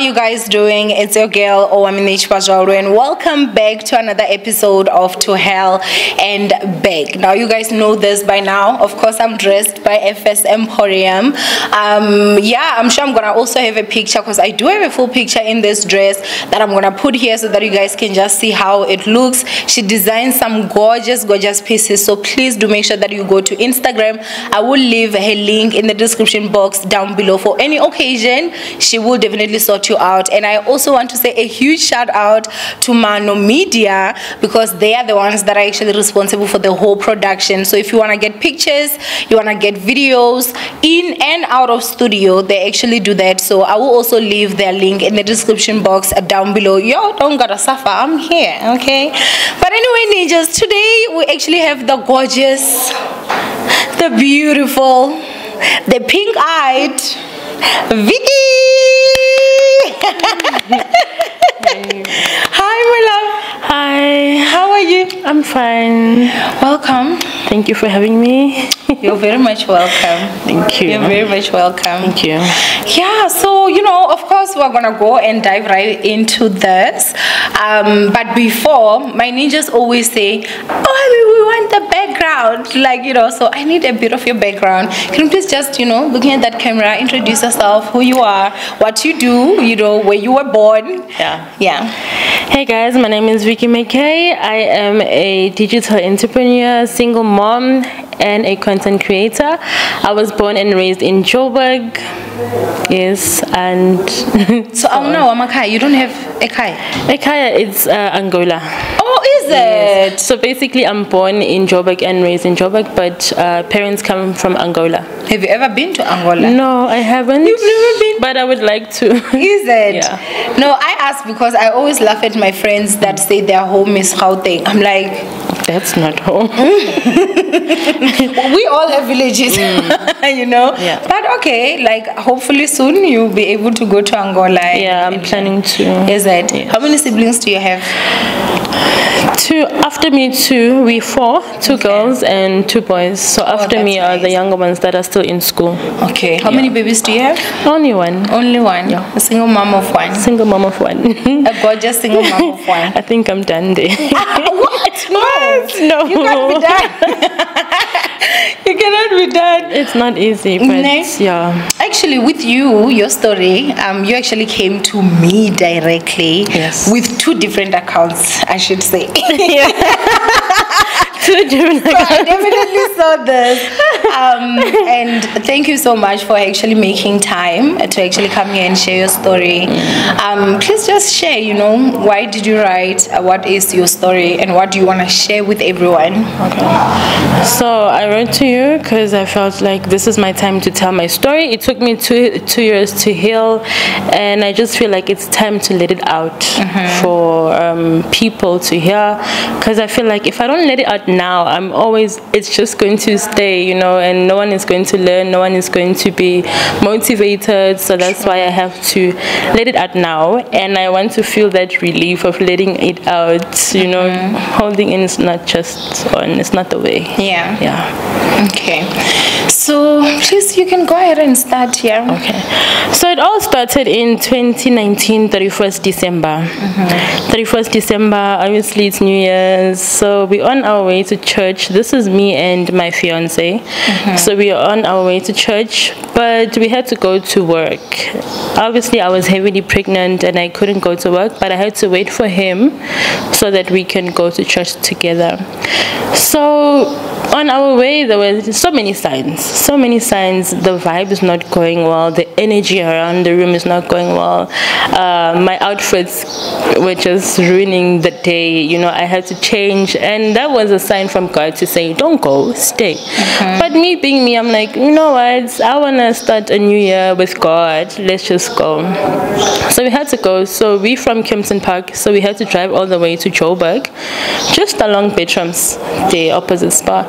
you guys doing? It's your girl Owamie, and welcome back to another episode of To Hell and Back. Now you guys know this by now. Of course, I'm dressed by FS Emporium. Yeah, I'm sure I'm gonna also have a picture, because I do have a full picture in this dress that I'm gonna put here so that you guys can just see how it looks. She designed some gorgeous pieces, so please do make sure that you go to Instagram. I will leave her link in the description box down below. For any occasion, she will definitely sort you out. And I also want to say a huge shout out to Maano Media, because they are the ones that are actually responsible for the whole production. So if you want to get pictures, you want to get videos in and out of studio, they actually do that. So I will also leave their link in the description box down below. Yo, don't gotta suffer, I'm here, okay? But anyway, ninjas, today we actually have the gorgeous, the beautiful, the pink-eyed Vicky. Hi, my love. Hi. How are you? I'm fine. Welcome. Thank you for having me. You're very much welcome. Thank you. You're very much welcome. Thank you. Yeah, so you know, of course, we're gonna go and dive right into this. But before, my ninjas always say, "Oh, we want the background," like, you know. So I need a bit of your background. Can you please just, you know, looking at that camera, introduce yourself, who you are, what you do, you know, where you were born. Yeah. Hey guys, my name is Vicky McKay. I am a digital entrepreneur, single mom, and a content creator. I was born and raised in Joburg. Yes, and so no, Amakai, you don't have a Kai. Ekaya, it's Angola. Oh, is it? Yes. So basically, I'm born in Joburg and raised in Joburg, but parents come from Angola. Have you ever been to Angola? No, I haven't. You've never been? But I would like to. Is it? Yeah. No, I ask because I always laugh at my friends that say their home is Gauteng. I'm like, that's not home. We all have villages, you know. Yeah. But okay, like hopefully soon you'll be able to go to Angola. Yeah, I'm planning to. Is it? Yes. How many siblings do you have? Two. After me, two. We four. Two girls and two boys. So after me are the younger ones that are still in school. Okay. How many babies do you have? Only one. Only one. Yeah. A single mom of one. Single mom of one. A gorgeous single mom of one. I think I'm done there. What? No. What? No. You can't be done. You cannot be done. It's not easy, but yeah. Actually, with you, your story, you actually came to me directly. Yes. With two different accounts, I should say. Two different accounts. So I definitely saw this. And thank you so much for actually making time to actually come here and share your story. Please just share, you know, why did you write, what is your story, and what do you want to share with everyone? Okay. So I wrote to you because I felt like this is my time to tell my story. It took me two years to heal, and I just feel like it's time to let it out for people to hear, because I feel like if I don't let it out now, it's just going to stay, you know, and no one is going to learn, no one is going to be motivated. So that's why I have to let it out now, and I want to feel that relief of letting it out, you know. Holding in is not just on, it's not the way. Yeah. Okay, so please, you can go ahead and start here. Okay, so it all started in 2019, 31st December. 31st December, obviously it's New Year's, so we're on our way to church. This is me and my fiance. So we are on our way to church, but we had to go to work. Obviously I was heavily pregnant and I couldn't go to work, but I had to wait for him so that we can go to church together. So on our way, there were so many signs. The vibe is not going well. The energy around the room is not going well. My outfits were just ruining the day. You know, I had to change, and that was a sign from God to say, don't go, stay. But me being me, I'm like, you know what? I want to start a new year with God. Let's just go. So we had to go. So we from Kempton Park, so we had to drive all the way to Joburg, just along Betrams, the opposite spa.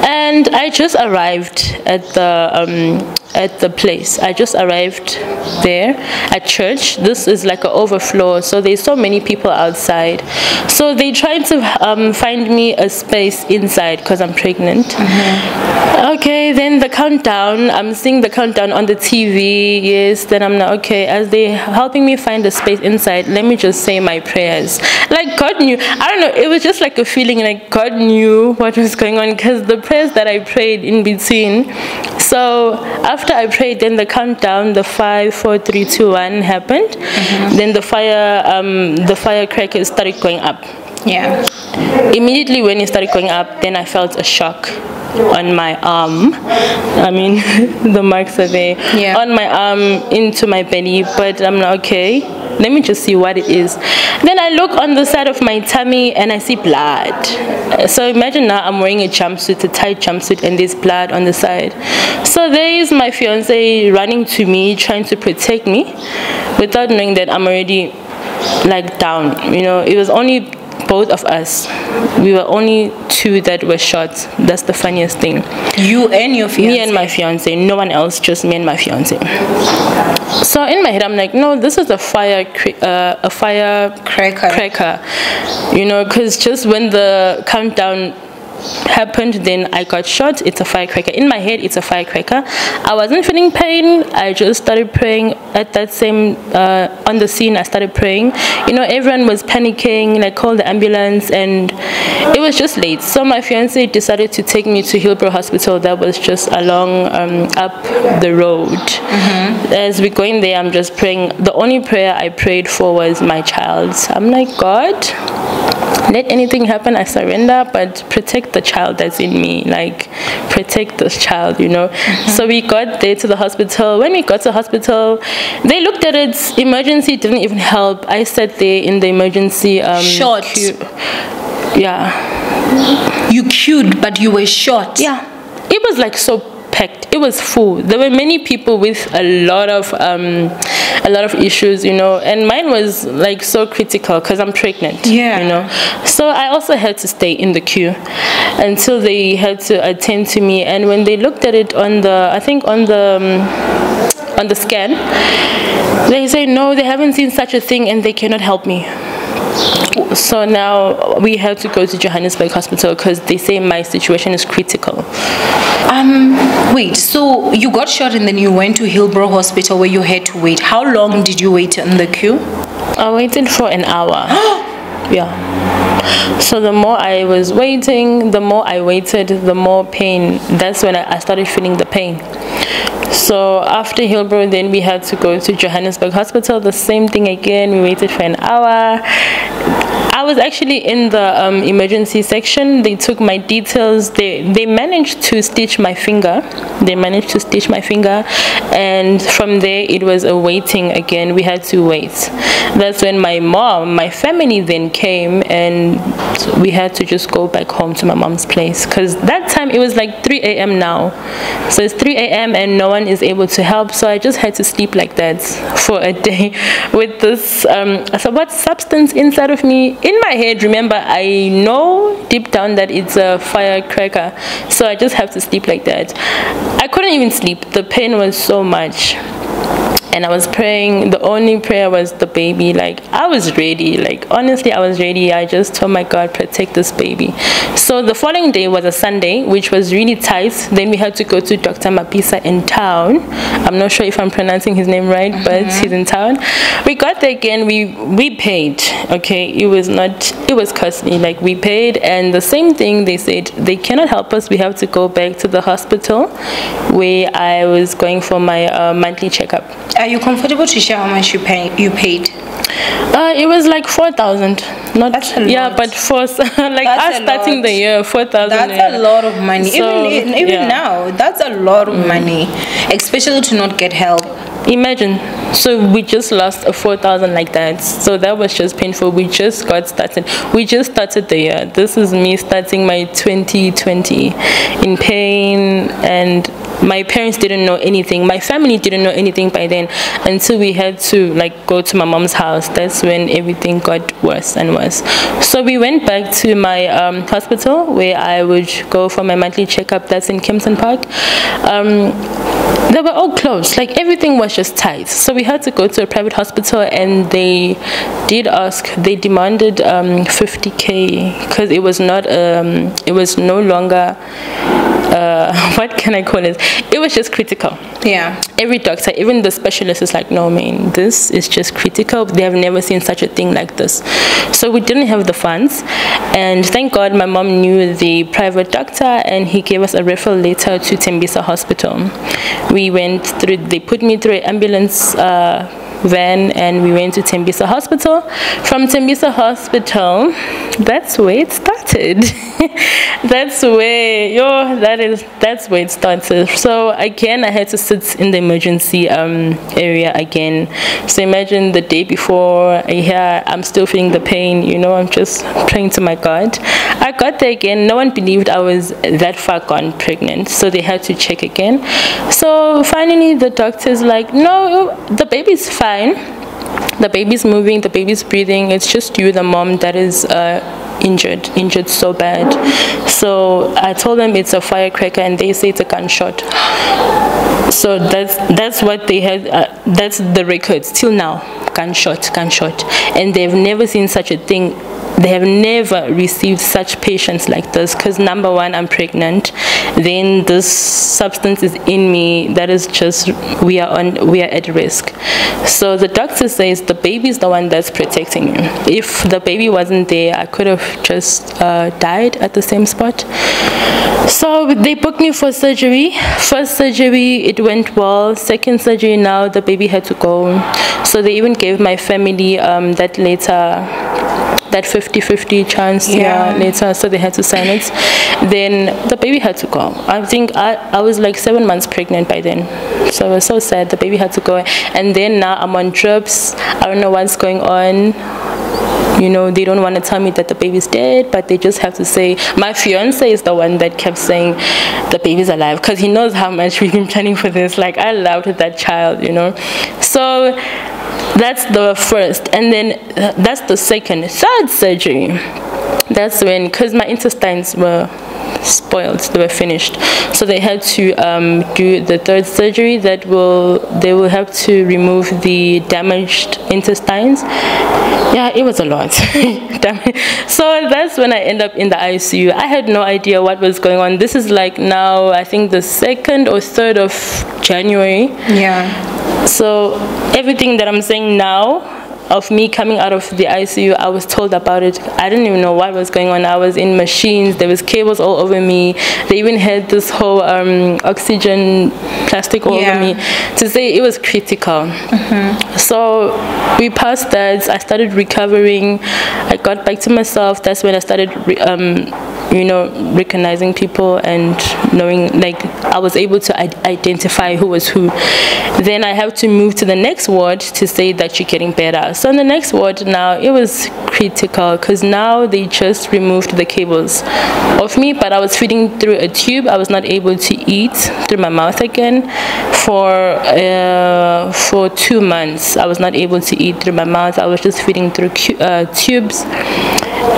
And I just arrived at at the place. I just arrived there at church. This is like an overflow, so there's so many people outside. So they tried to find me a space inside because I'm pregnant. Okay, then the countdown. I'm seeing the countdown on the TV. Yes, then I'm like, okay, as they helping me find a space inside, let me just say my prayers. Like God knew. I don't know. It was just like a feeling like God knew what was going on because the prayers that I prayed in between. So after I prayed, then the countdown, the 5, 4, 3, 2, 1 happened. Then the firecrackers started going up. Yeah. Immediately when it started going up, then I felt a shock on my arm. I mean, the marks are there. Yeah. On my arm, into my belly. But I'm like, okay, let me just see what it is. Then I look on the side of my tummy and I see blood. So imagine now I'm wearing a jumpsuit, a tight jumpsuit, and there's blood on the side. So there is my fiance running to me, trying to protect me, without knowing that I'm already like down. You know, it was only both of us. We were only 2 that were shot. That's the funniest thing. You and your fiance? Me and my fiance. No one else, just me and my fiance. So in my head, I'm like, no, this is a firecracker. You know, because just when the countdown happened, then I got shot. It's a firecracker. In my head, it's a firecracker. I wasn't feeling pain. I just started praying at that same on the scene. I started praying. You know, everyone was panicking, like called the ambulance, and it was just late. So my fiance decided to take me to Hillbrow Hospital. That was just along up the road. As we're going there, I'm just praying. The only prayer I prayed for was my child. I'm like, God, let anything happen, I surrender, but protect the child that's in me. Like, protect this child, you know. So we got there to the hospital. When we got to the hospital, they looked at it. Emergency didn't even help. I sat there in the emergency shot. queue. Yeah. You queued, but you were shot. Yeah. It was like so packed. It was full. There were many people with a lot of issues, you know, and mine was like so critical because I'm pregnant. Yeah. You know, so I also had to stay in the queue until they had to attend to me. And when they looked at it on the, I think on the scan, they say no, they haven't seen such a thing and they cannot help me. So now we have to go to Johannesburg Hospital because they say my situation is critical. Wait, so you got shot and then you went to Hillbrow Hospital where you had to wait. How long did you wait in the queue? I waited for an hour. Yeah. So the more I was waiting, the more I waited, the more pain. That's when I started feeling the pain. So after Hillbrow, then we had to go to Johannesburg Hospital. The same thing again. We waited for an hour. I was actually in the emergency section. They took my details. They managed to stitch my finger. And from there it was a waiting again. We had to wait. That's when my family then came, and we had to just go back home to my mom's place because that time it was like 3 a.m. now. So it's 3 a.m. and no one is able to help. So I just had to sleep like that for a day with this what substance inside of me. In my head, remember, I know deep down that it's a firecracker. So I just have to sleep like that. I couldn't even sleep. The pain was so much. And I was praying. The only prayer was the baby. Like, I was ready. Like, honestly, I was ready. I just told my God, protect this baby. So the following day was a Sunday, which was really tight. Then we had to go to Dr. Mapisa in town. I'm not sure if I'm pronouncing his name right, but he's in town. We got there again. We paid. Okay, it was costly. Like, we paid, and the same thing, they said they cannot help us. We have to go back to the hospital where I was going for my monthly checkup. Are you comfortable to share how much you paid? It was like 4,000. Not, that's a lot. Yeah, but for like us starting the year, 4,000. That's a lot of money. So, even now, that's a lot of money, especially to not get help. Imagine. So we just lost a 4,000 like that. So that was just painful. We just got started. We just started the year. This is me starting my 2020 in pain, and my parents didn't know anything. My family didn't know anything by then until we had to like go to my mom's house. That's when everything got worse and worse. So we went back to my hospital where I would go for my monthly checkup. That's in Kempton Park. They were all closed, like everything was just tight. So we had to go to a private hospital, and they demanded 50K because it was not it was no longer what can I call it? It was just critical. Yeah. Every doctor, even the specialist, is like, no, man, this is just critical. They have never seen such a thing like this. So we didn't have the funds, and thank God my mom knew the private doctor, and he gave us a referral letter to Tembisa Hospital. We went through, they put me through an ambulance van, and we went to Tembisa Hospital. From Tembisa Hospital, that's where it started. that's where it started. So again, I had to sit in the emergency area again. So imagine the day before, here I'm still feeling the pain, you know, I'm just praying to my God. I got there again. No one believed I was that far gone pregnant, so they had to check again. So finally the doctor's like, no, the baby's fine, the baby's moving, the baby's breathing, it's just you, the mom, that is injured so bad. So I told them it's a firecracker, and they say it's a gunshot. So that's what they had, that's the records till now, gunshot, and they've never seen such a thing. They have never received such patients like this, because number one, I'm pregnant, then this substance is in me, that is just, we are at risk. So the doctor says the baby is the one that's protecting you. If the baby wasn't there, I could have just died at the same spot. So they booked me for surgery. First surgery, it went well. Second surgery, now the baby had to go. So they even gave my family that later, that 50-50 chance later, so they had to sign it. Then the baby had to go. I think I was like 7 months pregnant by then, so I was so sad. The baby had to go, and then now I'm on drips. I don't know what's going on. You know, they don't want to tell me that the baby's dead, but they just have to say, my fiance is the one that kept saying the baby's alive, because he knows how much we've been planning for this. Like, I loved that child, you know. So that's the first, and then that's the second. Third surgery, that's when, because my intestines were spoiled, they were finished, so they had to do the third surgery. They will have to remove the damaged intestines. Yeah, it was a lot. So that's when I end up in the ICU. I had no idea what was going on. This is like now, I think the 2nd or 3rd of January. Yeah. So everything that I'm saying now of me coming out of the ICU, I was told about it. I didn't even know what was going on. I was in machines, there was cables all over me. They even had this whole oxygen plastic all over me, to say it was critical. So we passed that. I started recovering. I got back to myself. That's when I started you know, recognizing people and knowing, like, I was able to identify who was who. Then I have to move to the next ward to say that you're getting better. So in the next ward now, it was critical, because now they just removed the cables of me, but I was feeding through a tube. I was not able to eat through my mouth again for 2 months. I was not able to eat through my mouth. I was just feeding through tubes.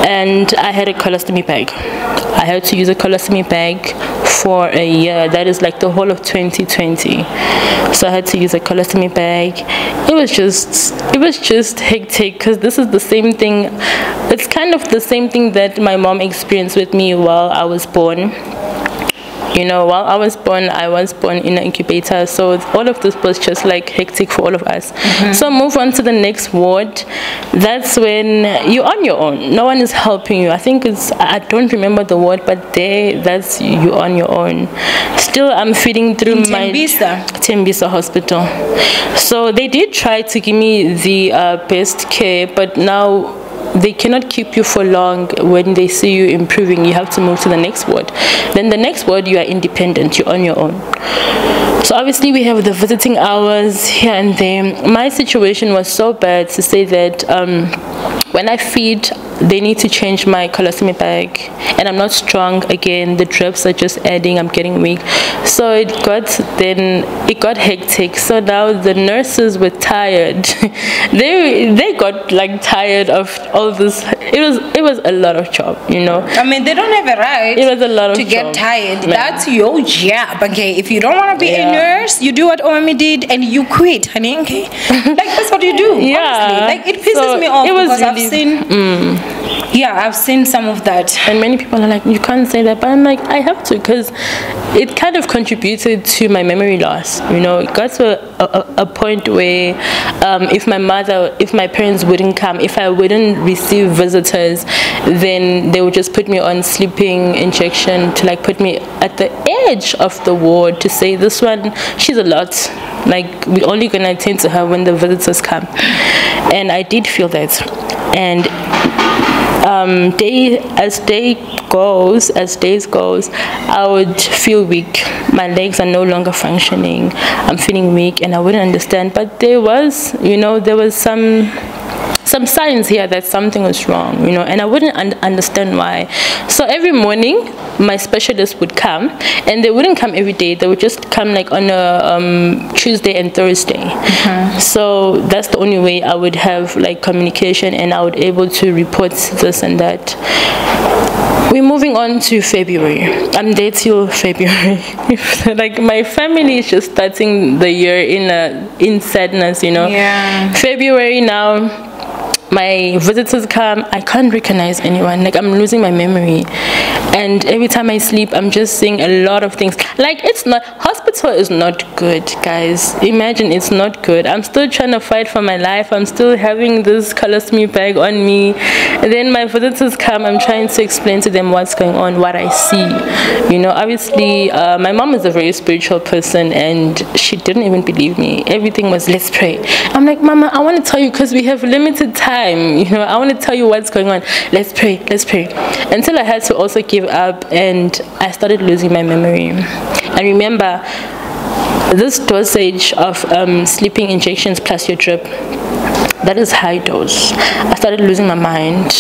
And I had a colostomy bag. I had to use a colostomy bag for a year. That is like the whole of 2020. So I had to use a colostomy bag. It was just hectic, because this is the same thing. It's kind of the same thing that my mom experienced with me while I was born. You know, while I was born in an incubator, so all of this was just like hectic for all of us. So move on to the next ward. That's when you're on your own. No one is helping you. I think I don't remember the word, but that's you on your own. Still, I'm feeding through my Tembisa Hospital. So they did try to give me the best care, but now they cannot keep you for long. When they see you improving, you have to move to the next ward. Then the next ward, you are independent, you're on your own. So obviously we have the visiting hours here and there. My situation was so bad to say that when I feed, they need to change my colostomy bag, and I'm not strong again. The drips are just adding. I'm getting weak, so it got hectic. So now the nurses were tired. they got like tired of all this. It was a lot of job, you know. I mean, they don't have a right. It was a lot of to job. Get tired. Man. That's your job. Okay, if you don't want to be a nurse, you do what Owamie did and you quit, honey. Okay, like that's what you do. Honestly. Like it pisses me off because I've seen. Yeah, I've seen some of that. And many people are like, you can't say that. But I'm like, I have to, because it kind of contributed to my memory loss. You know, it got to a point where if my parents wouldn't come, if I wouldn't receive visitors, then they would just put me on sleeping injection to like put me at the edge of the ward to say, this one, she's a lot. Like, we're only going to attend to her when the visitors come. And I did feel that. And as days goes, I would feel weak. My legs are no longer functioning. I'm feeling weak, and I wouldn't understand. But there was some signs here that something was wrong, you know, and I wouldn't understand why. So every morning, my specialist would come, and they wouldn't come every day. They would just come like on a Tuesday and Thursday. So that's the only way I would have like communication, and I would able to report this and that. We're moving on to February. I'm there till February. Like my family is just starting the year in sadness, you know. Yeah. February now. My visitors come, I can't recognize anyone. Like, I'm losing my memory. And every time I sleep, I'm just seeing a lot of things. Like, hospital is not good, guys. Imagine, it's not good. I'm still trying to fight for my life. I'm still having this colostomy bag on me. And then my visitors come, I'm trying to explain to them what's going on, what I see. You know, obviously, my mom is a very spiritual person, and she didn't even believe me. Everything was, let's pray. I'm like, Mama, I want to tell you, because we have limited time. You know, I want to tell you what's going on. Let's pray. Until I had to also give up, and I started losing my memory. I remember this dosage of sleeping injections plus your drip. That is high dose. I started losing my mind,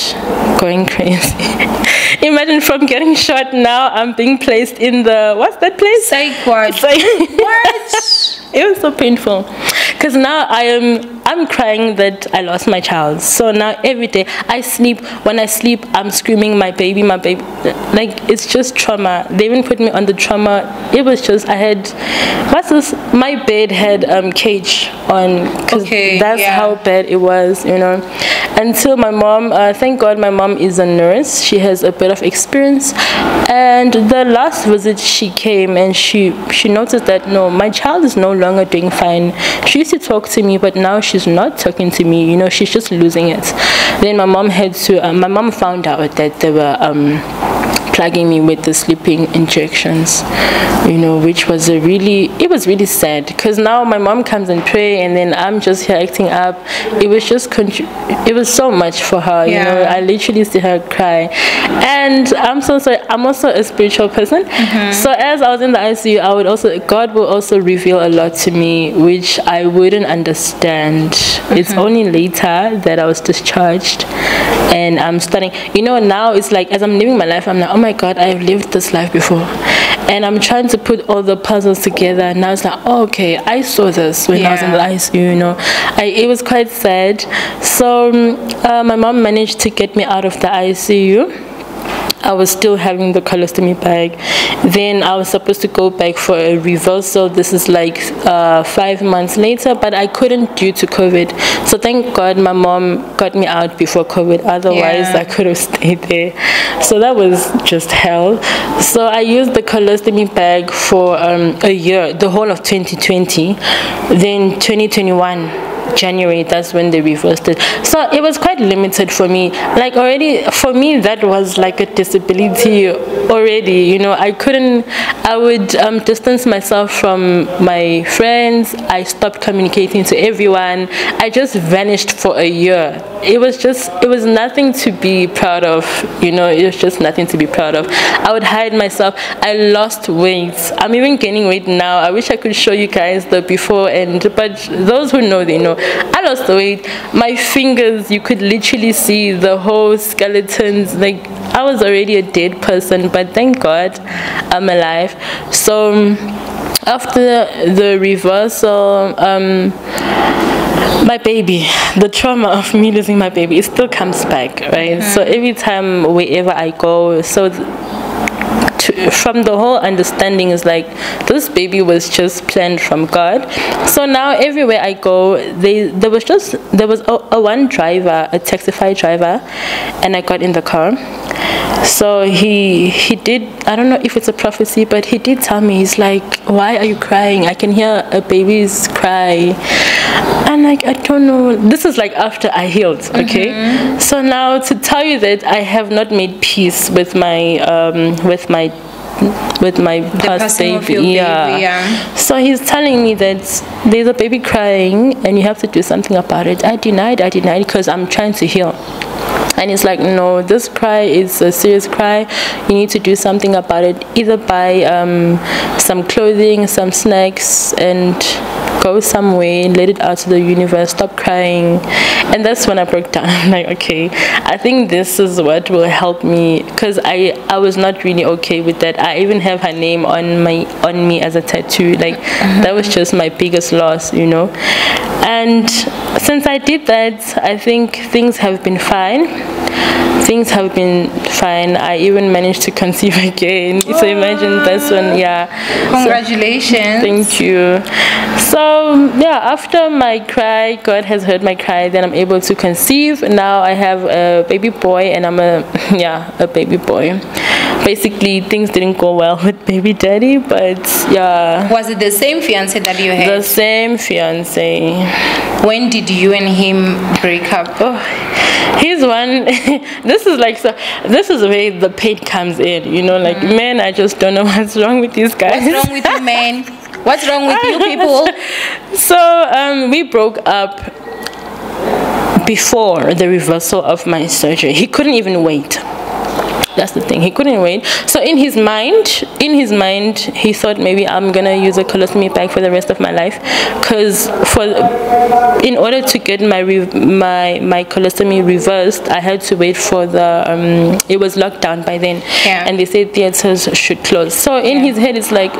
going crazy. Imagine, from getting shot, now I'm being placed in the, what's that place? Psych ward. What? It was so painful, because now I'm crying that I lost my child. So now every day I sleep. When I sleep, I'm screaming, my baby. Like, it's just trauma. They even put me on the trauma. It was just, I had, what's this? My bed had cage on, because that's how bad it was, you know. Until my mom, thank God my mom is a nurse. She has a bit of experience. And the last visit she came, and she noticed that, no, my child is no longer doing fine. She used to talk to me, but now she's not talking to me, you know, she's just losing it. Then my mom my mom found out that they were plugging me with the sleeping injections, you know, which was it was really sad, because now my mom comes and pray, and then I'm just here acting up. It was just it was so much for her, you know. I literally see her cry. And I'm so sorry, I'm also a spiritual person. So as I was in the ICU, God will also reveal a lot to me which I wouldn't understand. It's only later that I was discharged, and I'm starting, you know, now it's like, as I'm living my life, I'm like, oh my God, I've lived this life before, and I'm trying to put all the puzzles together. And now it's like, oh, okay, I saw this when I was in the ICU, you know. It was quite sad. So my mom managed to get me out of the ICU. I was still having the colostomy bag. Then I was supposed to go back for a reversal. This is like 5 months later, but I couldn't due to COVID. So thank God my mom got me out before COVID. Otherwise, I could have stayed there. So that was just hell. So I used the colostomy bag for a year, the whole of 2020. Then 2021. January, that's when they reversed it. So it was quite limited for me. Like, already for me, that was like a disability already, you know. I would distance myself from my friends. I stopped communicating to everyone. I just vanished for a year. It was nothing to be proud of, you know. It was just nothing to be proud of. I would hide myself. I lost weight. I'm even gaining weight now. I wish I could show you guys the before, but those who know, they know. I lost the weight. My fingers, you could literally see the whole skeletons. Like, I was already a dead person, but thank God I'm alive. So after the reversal, my baby, the trauma of me losing my baby, it still comes back, right? So every time, wherever I go, from the whole understanding is like, this baby was just planned from God. So now everywhere I go, there was a one driver, a Taxify driver, and I got in the car. So he did, I don't know if it's a prophecy, but he did tell me, he's like, why are you crying? I can hear a baby's cry. And like, I don't know, this is like after I healed, okay? So now to tell you that I have not made peace with my past baby. Yeah. So he's telling me that there's a baby crying and you have to do something about it. I denied because I'm trying to heal. And he's like, no, this cry is a serious cry. You need to do something about it. Either buy some clothing, some snacks, and go somewhere, let it out to the universe, stop crying. And that's when I broke down. I'm like, okay, I think this is what will help me, because I was not really okay with that. I even have her name on me as a tattoo. Like, that was just my biggest loss, you know. And since I did that, I think things have been fine. I even managed to conceive again. So imagine that's when, yeah. Congratulations. So, thank you. So yeah, after my cry, God has heard my cry, then I'm able to conceive. Now I have a baby boy, and I'm a baby boy. Basically, things didn't go well with baby daddy, but yeah. Was it the same fiance that you had? The same fiance. When did you and him break up? Oh, he's one. This is where the pain comes in, you know, like, man, I just don't know what's wrong with these guys. What's wrong with you, man? What's wrong with you people? So we broke up before the reversal of my surgery. He couldn't even wait. That's the thing, he couldn't wait. So in his mind, he thought maybe I'm gonna use a colostomy bag for the rest of my life, because in order to get my colostomy reversed, I had to wait for the it was locked down by then, and they said theaters should close. So in his head, it's like,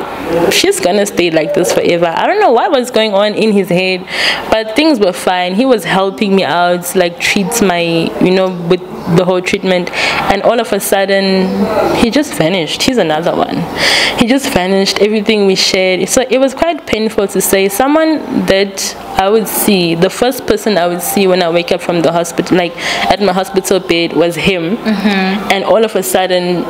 she's gonna stay like this forever. I don't know what was going on in his head, but things were fine. He was helping me out, like treats my, you know, with the whole treatment, and all of a sudden he just vanished. He's another one. He just vanished. Everything we shared, so it was quite painful to say. Someone that I would see, the first person I would see when I wake up from the hospital, like at my hospital bed, was him, and all of a sudden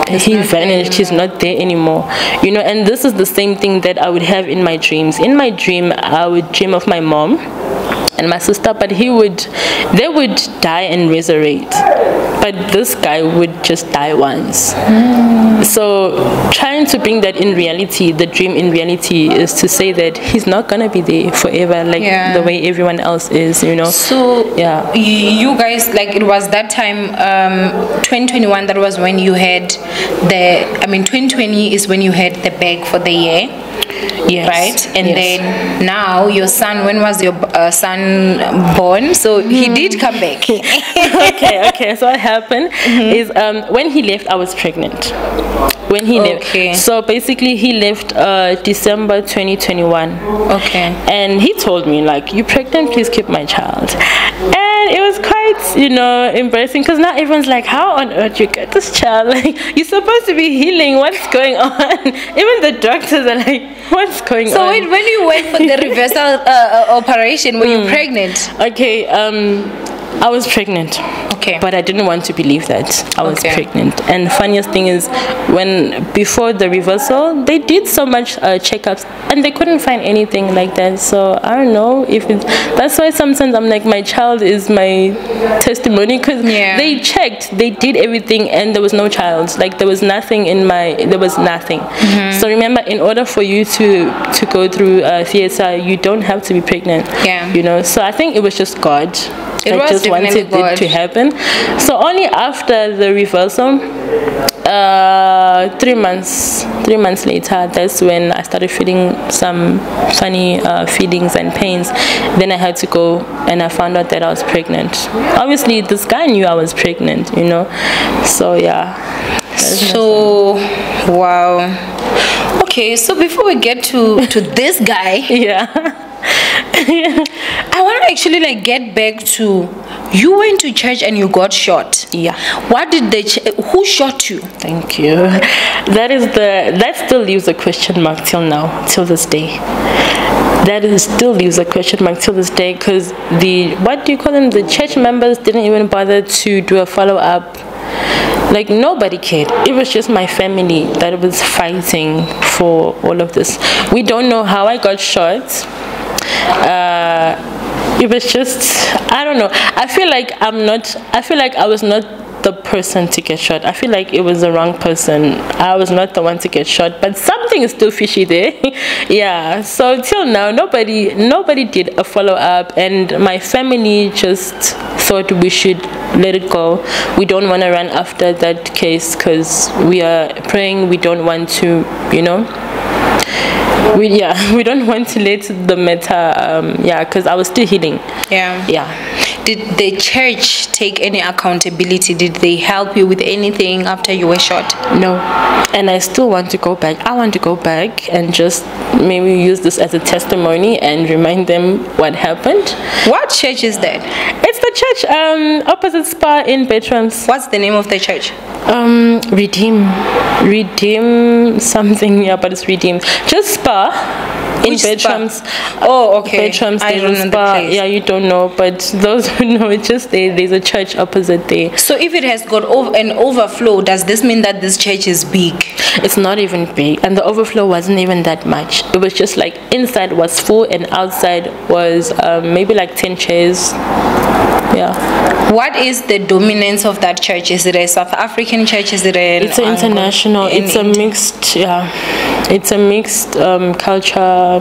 he vanished. He's not there anymore, you know. And this is the same thing that I would have in my dreams. In my dream, I would dream of my mom and my sister, but they would die and resurrect, but this guy would just die once. So trying to bring that in reality, the dream in reality, is to say that he's not gonna be there forever, like the way everyone else is, you know. So yeah, you guys, like, it was that time, 2021, that was when you had 2020 is when you had the bag for the year. Yes. Right? And then now your son, when was your son born? So he did come back. okay. So what happened is when he left, I was pregnant. When he left. So basically he left December 2021. Okay. And he told me, like, "You pregnant? Please keep my child." And it was quite, you know, embarrassing, because now everyone's like, how on earth you get this child? Like, you're supposed to be healing. What's going on? Even the doctors are like, what's going on? So when you went for the reversal operation, were you pregnant? Okay, I was pregnant. Okay. But I didn't want to believe that I was pregnant. And funniest thing is, before the reversal, they did so much checkups and they couldn't find anything like that. So I don't know if that's why sometimes I'm like, my child is my testimony, because they checked, they did everything, and there was no child. Like, there was nothing there was nothing. So remember, in order for you to go through theater, you don't have to be pregnant. You know. So I think it was just God. It was just wanted it to happen. So only after the reversal, 3 months later, that's when I started feeling some funny feelings and pains. Then I had to go, and I found out that I was pregnant. Obviously this guy knew I was pregnant, you know. So yeah. So wow. Okay, so before we get to this guy, yeah. I want to actually like get back to, you went to church and you got shot. Yeah. What did who shot you? Thank you. That still leaves a question mark till now, till this day. Still leaves a question mark till this day, because the church members didn't even bother to do a follow-up. Like, nobody cared. It was just my family that was fighting for all of this. We don't know how I got shot. It was just, I don't know. I feel like I was not the person to get shot. I feel like it was the wrong person. I was not the one to get shot, but something is still fishy there. Yeah, so till now nobody did a follow-up, and my family just thought we should let it go. We don't want to run after that case because we are praying. We don't want to, you know, we don't want to let the matter because I was still healing. Yeah. Did the church take any accountability? Did they help you with anything after you were shot? No. And I still want to go back. I want to go back and just maybe use this as a testimony and remind them what happened. What church is that? It's the church opposite Spa in Betrams. What's the name of the church? Redeem something. Yeah, but it's Redeem. Just Spa. In Betrams. Oh, okay. Betrams, I don't know the place. Yeah, you don't know, but those who know, it's just there's a church opposite there. So if it has got an overflow, does this mean that this church is big? It's not even big, and the overflow wasn't even that much. It was just like inside was full and outside was maybe like 10 chairs. Yeah. What is the dominance of that church? Is it a South African church? Is it It's an international. It's a mixed. Yeah, it's a mixed culture,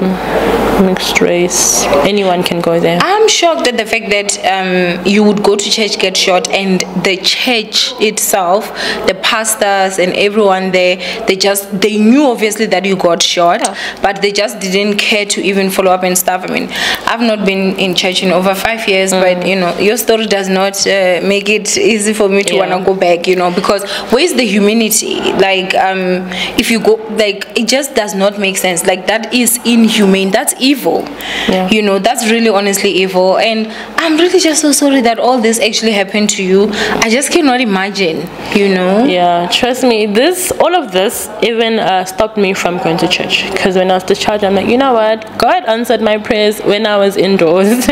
mixed race. Anyone can go there. I'm shocked at the fact that you would go to church, get shot, and the church itself, the pastors and everyone there, they knew obviously that you got shot, but they just didn't care to even follow up and stuff. I mean, I've not been in church in over 5 years, but you know, your story does not make it easy for me to want to go back, you know, because where's the humanity? Like, if you go, like, it just does not make sense. Like, that is inhumane. That's evil. You know, that's really honestly evil. And I'm really just so sorry that all this actually happened to you. I just cannot imagine, you know. Yeah, trust me, all of this even stopped me from going to church, because when I was discharged, I'm like, you know what, God answered my prayers when I was indoors.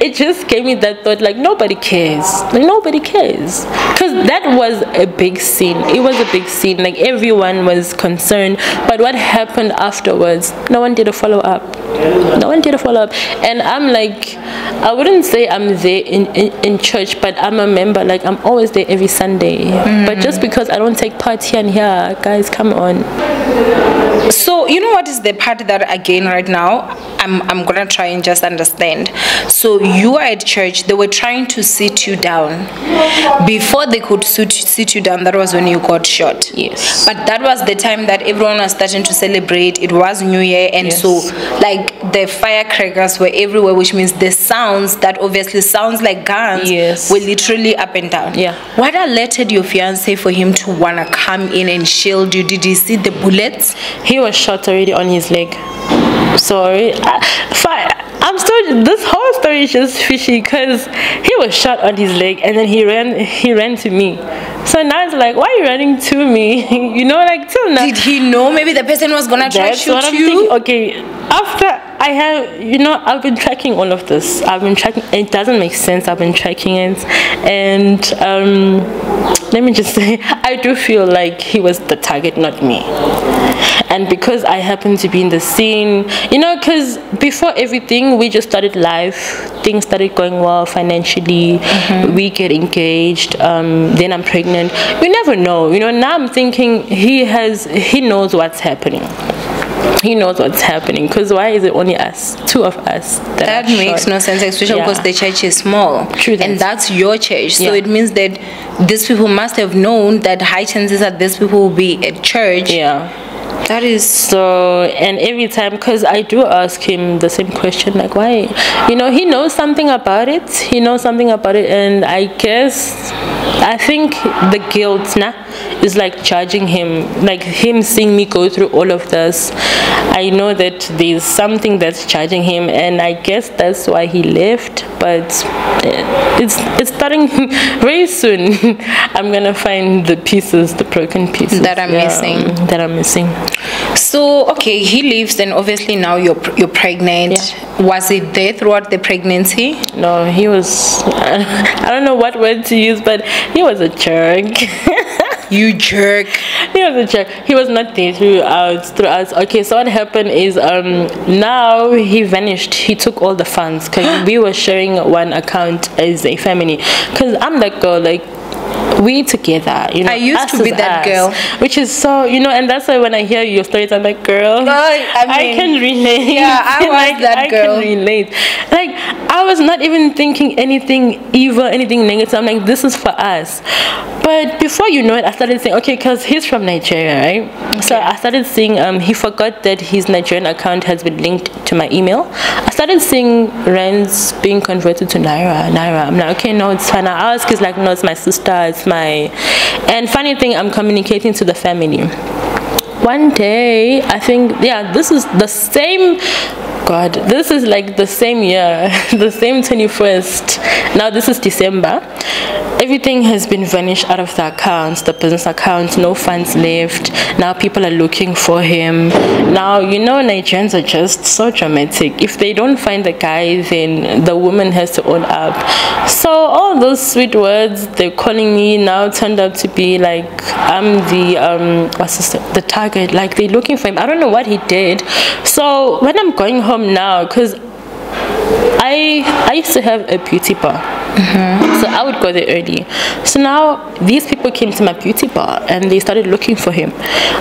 It just gave me that thought, like, nobody cares. Like, nobody cares, because that was a big scene. It was a big scene. Like, everyone was concerned, but what happened afterwards, no one did a follow-up. And I'm like, I wouldn't say I'm there in church, but I'm a member. Like, I'm always there every Sunday. But just because I don't take part here and here, guys, come on. So you know what is the part that, again, right now I'm gonna try and just understand. So you are at church, they were trying to sit you down. Before they could sit you down, that was when you got shot. Yes. But that was the time that everyone was starting to celebrate. It was New Year, and so like the firecrackers were everywhere, which means the sounds that obviously sounds like guns were literally up and down. What alerted your fiance for him to wanna come in and shield you? Did he see the bullets? He was shot already on his leg. Sorry, this whole story is just fishy, because he was shot on his leg and then he ran to me. So now it's like, why are you running to me? You know, like, till now. Did he know maybe the person was gonna try to shoot you? Okay, after I have, you know, I've been tracking all of this. I've been tracking. It doesn't make sense. I've been tracking it, and let me just say, I do feel like he was the target, not me. And because I happened to be in the scene, you know, because before everything, we just started life. Things started going well financially. We get engaged. Then I'm pregnant. You never know. You know, now I'm thinking he knows what's happening. he knows what's happening. Because why is it only us, two of us? That makes no sense, especially because the church is small. True that. And that's your church. So it means that these people must have known that high chances that these people will be at church. Yeah. That is so, and every time, because I do ask him the same question, like, why? You know, he knows something about it. And I think the guilt is like charging him, like him seeing me go through all of this. I know that there's something that's charging him, and I guess that's why he left. But it's starting very soon. I'm gonna find the pieces, the broken pieces that I'm missing. So okay, he leaves, and obviously now you're pregnant. Was it there throughout the pregnancy? No, he was I don't know what word to use, but he was a jerk. You jerk. He was a jerk. He was not there throughout. Okay, so what happened is now he vanished. He took all the funds because we were sharing one account as a family. Because I'm that girl, like, we together, you know. I used to be that girl, which is so, you know, and that's why when I hear your stories, I'm like, girl, I can relate. Yeah, I was that girl. I can relate. Like, I was not even thinking anything evil, anything negative. I'm like, this is for us. But before you know it, I started saying, okay, because he's from Nigeria, right? Okay. So I started seeing he forgot that his Nigerian account has been linked to my email. I started seeing rands being converted to Naira. I'm like, okay, no, it's fine. I ask, he's like, no, it's my sister, it's my... And funny thing, I'm communicating to the family. One day, I think, this is the same... God, this is like the same year, the same 21st. Now this is December. Everything has been vanished out of the accounts, the business accounts, no funds left. Now people are looking for him. Now, you know, Nigerians are just so dramatic. If they don't find the guy, then the woman has to own up. So all those sweet words they're calling me now turned out to be like I'm the target. Like, they're looking for him. I don't know what he did. So when I'm going home now, because I used to have a beauty bar. So I would go there early. So now these people came to my beauty bar and they started looking for him.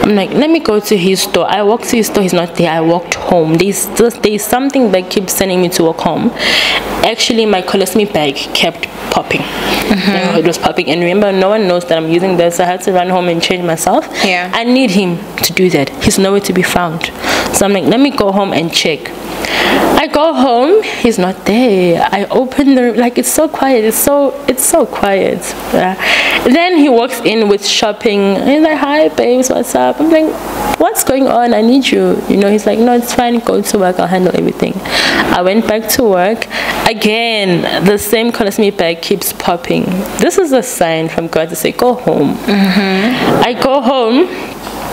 I'm like, let me go to his store. I walked to his store, he's not there. I walked home. There's something that keeps sending me to walk home. Actually, my colostomy bag kept popping. It was popping, and remember, no one knows that I'm using this, so I had to run home and change myself. I need him to do that. He's nowhere to be found. So I'm like, let me go home and check. I go home, he's not there. I open the room, like, it's so quiet. It's so quiet. Then he walks in with shopping. And he's like, hi babes, what's up? I'm like, what's going on? I need you. You know, he's like, no, it's fine, go to work, I'll handle everything. I went back to work. Again, the same colostomy bag keeps popping. This is a sign from God to say, go home. I go home.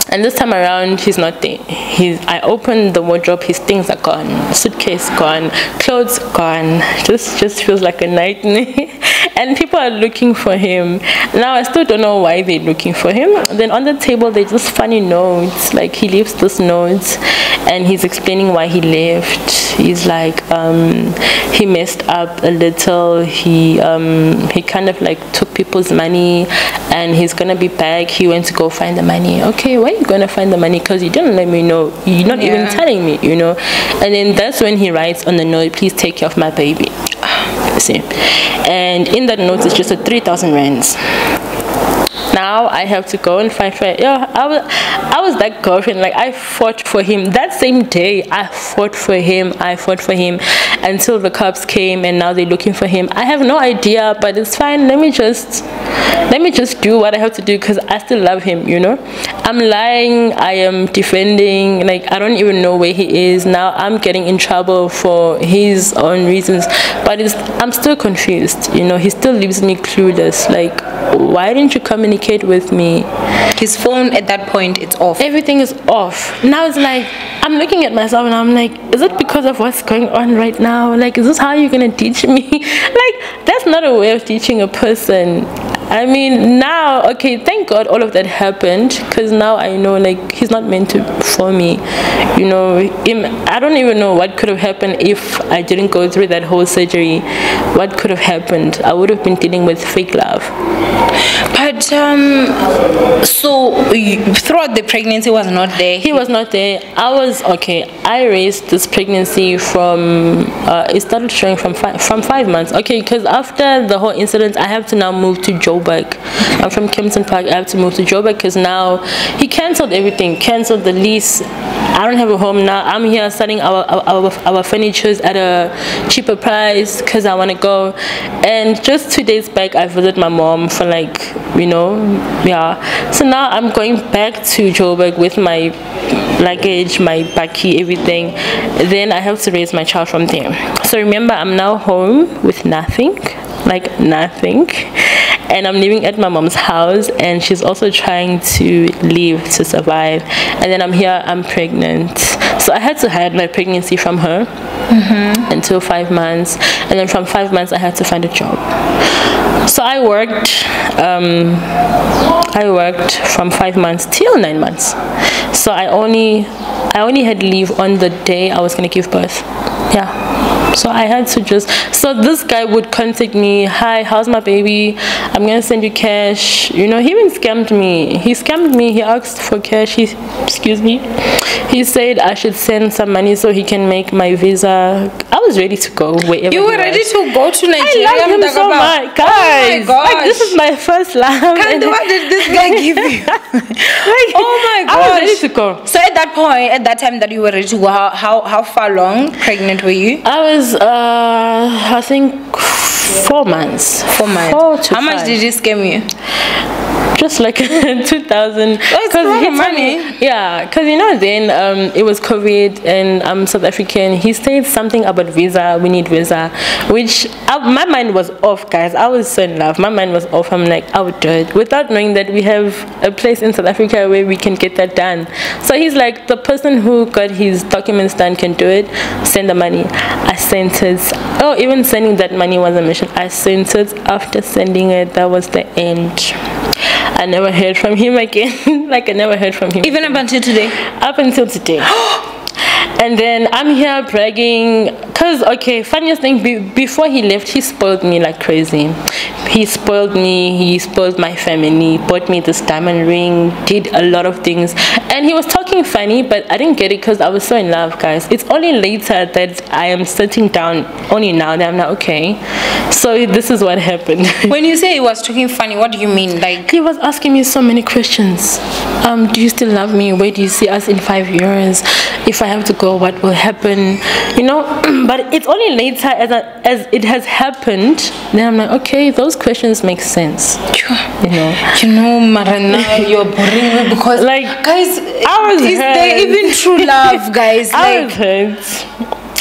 And this time around, he's not there. I opened the wardrobe, his things are gone. Suitcase gone, clothes gone. Just feels like a nightmare. And people are looking for him. Now, I still don't know why they're looking for him. Then on the table, there's just funny notes. Like, he leaves this notes, and he's explaining why he left. He's like, he messed up a little. He kind of like took people's money, and he's gonna be back. He went to go find the money. Okay, where are you gonna find the money? Because you didn't let me know. You're not even telling me, you know. And then that's when he writes on the note, please take care of my baby. See, and in that note, it's just a 3,000 rands. Now I have to go and fight for it. I was that girlfriend. Like, I fought for him that same day. I fought for him until the cops came, and now they're looking for him. I have no idea, but it's fine. Let me just do what I have to do, because I still love him, you know. I'm lying, I am defending, like, I don't even know where he is. Now I'm getting in trouble for his own reasons, but I'm still confused, you know. He still leaves me clueless. Like, why didn't you communicate with me? His phone at that point, it's off. Everything is off. Now it's like, I'm looking at myself and I'm like, is it because of what's going on right now? Like, is this how you're gonna teach me? Like, that's not a way of teaching a person. I mean, now, okay, thank God all of that happened, because now I know, like, he's not meant for me, you know. I don't even know what could have happened if I didn't go through that whole surgery. What could have happened? I would have been dealing with fake love. But But throughout the pregnancy was not there. He was not there. I raised this pregnancy from it started showing from 5 months. Okay, because after the whole incident, I have to now move to Joburg. I'm from Kempton Park. I have to move to Joburg because now he cancelled everything, cancelled the lease. I don't have a home now. I'm here selling our furnitures at a cheaper price because I want to go. And just 2 days back, I visited my mom for So now I'm going back to Joburg with my luggage, my bakkie, everything. Then I have to raise my child from there. So remember, I'm now home with nothing. And I'm living at my mom's house, and she's also trying to live to survive. And then I'm here, I'm pregnant. So I had to hide my pregnancy from her until 5 months. And then from 5 months, I had to find a job. So I worked from 5 months till 9 months. So I only had leave on the day I was going to give birth. Yeah. So I had to so this guy would contact me, hi, how's my baby? I'm going to send you cash. He even scammed me. He scammed me. He asked for cash. He said I should send some money so he can make my visa. I was ready to go wherever. You were ready to go to Nigeria? I love him so much. Guys, oh my gosh. Like, this is my first love. And what did this guy give you? Oh my gosh. I was ready to go. So at that time that you were ready to go, how far long pregnant were you? I was I think 4 months. 4 months. 4 to How 5. Much did he scam you? Just like 2,000. It's a lot of money. Yeah, because then it was COVID and I'm South African. He said something about visa. We need visa, which my mind was off, guys. I was so in love. My mind was off. I'm like, I would do it without knowing that we have a place in South Africa where we can get that done. So he's like, the person who got his documents done can do it. Send the money. I sent it. Oh, even sending that money was a mission. I sent it. After sending it, that was the end. I never heard from him again. I never heard from him. Even again. Up until today? Up until today. And then I'm here bragging. Because, funniest thing, before he left, he spoiled me like crazy. He spoiled me. He spoiled my family. Bought me this diamond ring. Did a lot of things. And he was talking funny, but I didn't get it because I was so in love, guys. It's only later that I am sitting down. Only now that I'm like, okay. So this is what happened. When you say he was talking funny, what do you mean? Like, he was asking me so many questions. Do you still love me? Where do you see us in 5 years? If I have to go, what will happen? But it's only later as it has happened, then I'm like, okay, those questions make sense. Marana, you're boring me because, guys, is there even true love, guys? I was hurt.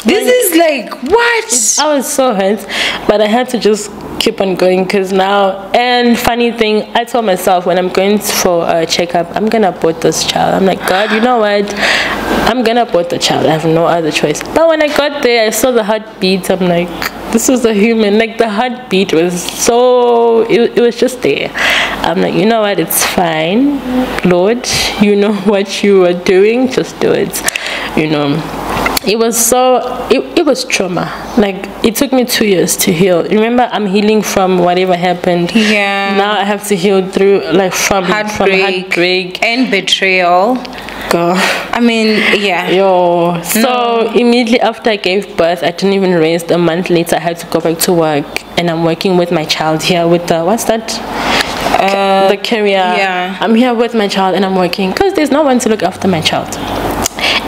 This is like, what? I was so hurt, but I had to just keep on going because now, and funny thing, I told myself when I'm going for a checkup, I'm gonna abort this child. I'm like, God, you know what? I'm gonna abort the child. I have no other choice. But when I got there, I saw the heartbeat. I'm like, this is a human. Like, the heartbeat was so, it was just there. I'm like, you know what? It's fine. Lord, you know what you are doing. Just do it. It was it was trauma. Like, it took me 2 years to heal. Remember, I'm healing from whatever happened. Yeah. Now I have to heal through from heartbreak and betrayal. God. I mean, yeah. So immediately after I gave birth, I didn't even rest. A month later, I had to go back to work, and I'm working with my child here with the the carrier. Yeah. I'm here with my child and I'm working because there's no one to look after my child.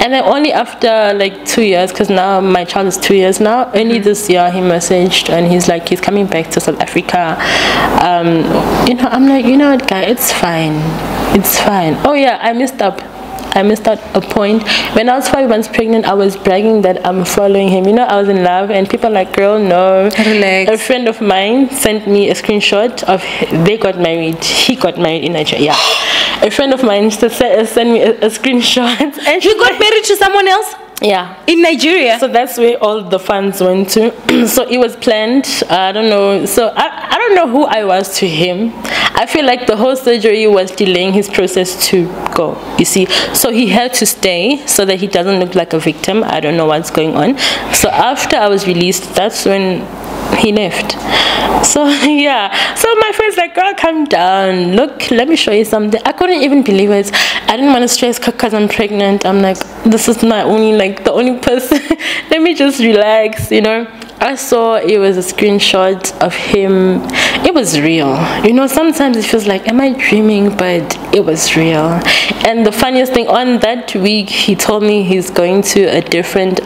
And then only after like 2 years, because now my child is 2 years now, only this year he messaged and he's like, he's coming back to South Africa. I'm like, you know what, guy, it's fine. Oh yeah, I messed up a point. When I was 5 months pregnant, I was bragging that I'm following him. I was in love, and people are like, girl, no. Relax. A friend of mine sent me a screenshot of he got married in Nigeria. Yeah. A friend of mine sent me a screenshot, and he got married to someone else. Yeah, in Nigeria. So that's where all the funds went to. So it was planned. I don't know. So I don't know who I was to him. I feel like the whole surgery was delaying his process to go. You see, so he had to stay so that he doesn't look like a victim. I don't know what's going on. So after I was released, that's when he left. So yeah, so my friend's like, girl, calm down, look, let me show you something. I couldn't even believe it. I didn't want to stress because I'm pregnant. I'm like, this is my only, like, the only person. Let me just relax, you know. I saw it was a screenshot of him. It was real, you know. Sometimes it feels like, am I dreaming? But it was real. And the funniest thing, on that week he told me he's going to a different